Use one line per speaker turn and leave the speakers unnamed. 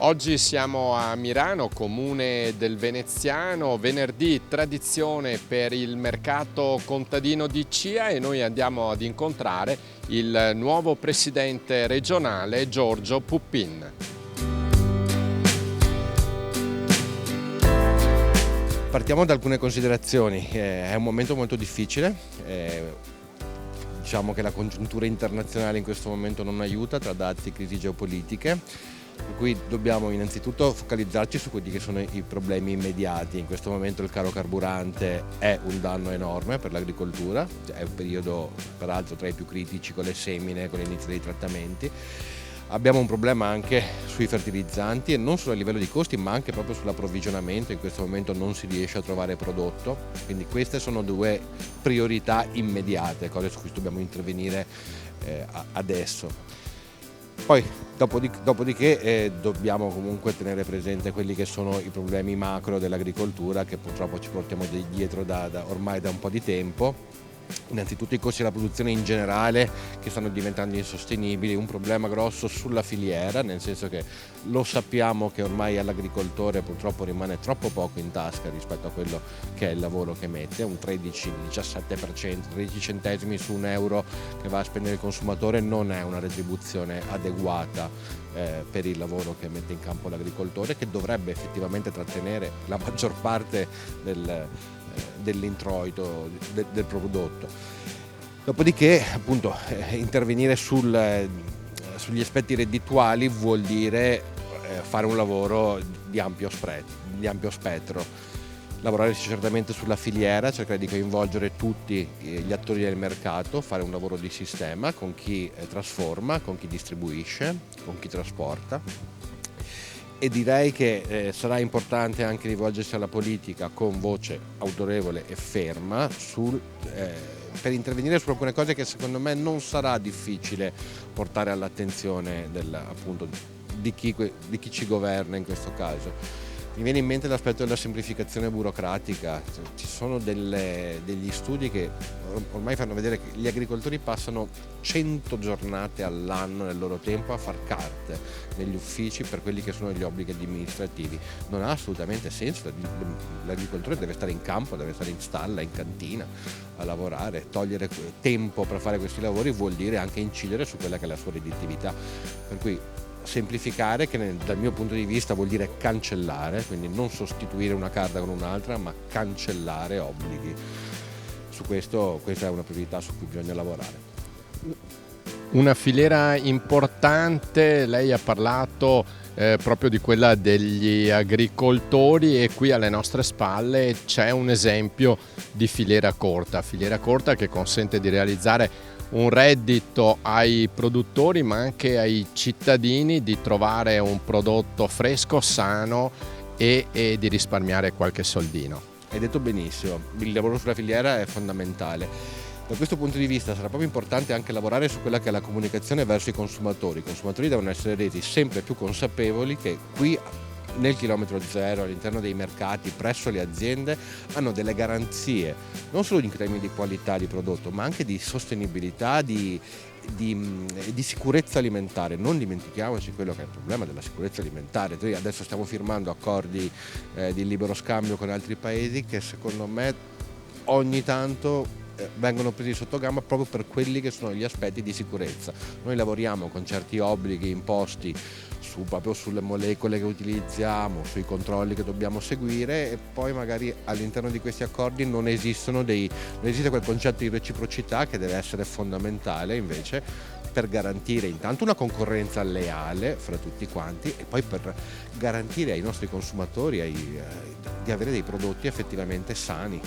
Oggi siamo a Mirano, comune del Veneziano, venerdì tradizione per il mercato contadino di CIA e noi andiamo ad incontrare il nuovo presidente regionale Giorgio Puppin.
Partiamo da alcune considerazioni. È un momento molto difficile. Diciamo che la congiuntura internazionale in questo momento non aiuta tra dazi e crisi geopolitiche. Per cui dobbiamo innanzitutto focalizzarci su quelli che sono i problemi immediati. In questo momento il caro carburante è un danno enorme per l'agricoltura, è un periodo peraltro tra i più critici con le semine, con l'inizio dei trattamenti. Abbiamo un problema anche sui fertilizzanti e non solo a livello di costi ma anche proprio sull'approvvigionamento. In questo momento non si riesce a trovare prodotto, quindi queste sono due priorità immediate, cose su cui dobbiamo intervenire adesso. Poi dopodiché dobbiamo comunque tenere presente quelli che sono i problemi macro dell'agricoltura che purtroppo ci portiamo dietro ormai da un po' di tempo. Innanzitutto i costi della produzione in generale che stanno diventando insostenibili, un problema grosso sulla filiera, nel senso che lo sappiamo che ormai all'agricoltore purtroppo rimane troppo poco in tasca rispetto a quello che è il lavoro che mette, un 13-17%, 13 centesimi su un euro che va a spendere il consumatore non è una retribuzione adeguata per il lavoro che mette in campo l'agricoltore, che dovrebbe effettivamente trattenere la maggior parte dell'introito del prodotto. Dopodiché appunto intervenire sugli aspetti reddituali vuol dire fare un lavoro di ampio spettro, lavorare certamente sulla filiera, cercare di coinvolgere tutti gli attori del mercato, fare un lavoro di sistema con chi trasforma, con chi distribuisce, con chi trasporta. E direi che sarà importante anche rivolgersi alla politica con voce autorevole e ferma per intervenire su alcune cose che secondo me non sarà difficile portare all'attenzione di chi ci governa in questo caso. Mi viene in mente l'aspetto della semplificazione burocratica. Ci sono degli studi che ormai fanno vedere che gli agricoltori passano 100 giornate all'anno nel loro tempo a far carte negli uffici per quelli che sono gli obblighi amministrativi. Non ha assolutamente senso, l'agricoltore deve stare in campo, deve stare in stalla, in cantina a lavorare. Togliere tempo per fare questi lavori vuol dire anche incidere su quella che è la sua redditività. Per cui semplificare, che dal mio punto di vista vuol dire cancellare, quindi non sostituire una carta con un'altra, ma cancellare obblighi. Su questa è una priorità su cui bisogna lavorare.
Una filiera importante, lei ha parlato proprio di quella degli agricoltori e qui alle nostre spalle c'è un esempio di filiera corta che consente di realizzare un reddito ai produttori ma anche ai cittadini, di trovare un prodotto fresco, sano e di risparmiare qualche soldino.
Hai detto benissimo, il lavoro sulla filiera è fondamentale. Da questo punto di vista sarà proprio importante anche lavorare su quella che è la comunicazione verso i consumatori. I consumatori devono essere resi sempre più consapevoli che qui nel chilometro zero, all'interno dei mercati, presso le aziende, hanno delle garanzie, non solo in termini di qualità di prodotto, ma anche di sostenibilità, di sicurezza alimentare. Non dimentichiamoci quello che è il problema della sicurezza alimentare. Noi adesso stiamo firmando accordi di libero scambio con altri paesi che secondo me ogni tanto vengono presi sotto gamba proprio per quelli che sono gli aspetti di sicurezza. Noi lavoriamo con certi obblighi imposti proprio sulle molecole che utilizziamo, sui controlli che dobbiamo seguire, e poi magari all'interno di questi accordi non esiste quel concetto di reciprocità che deve essere fondamentale invece per garantire intanto una concorrenza leale fra tutti quanti e poi per garantire ai nostri consumatori di avere dei prodotti effettivamente sani.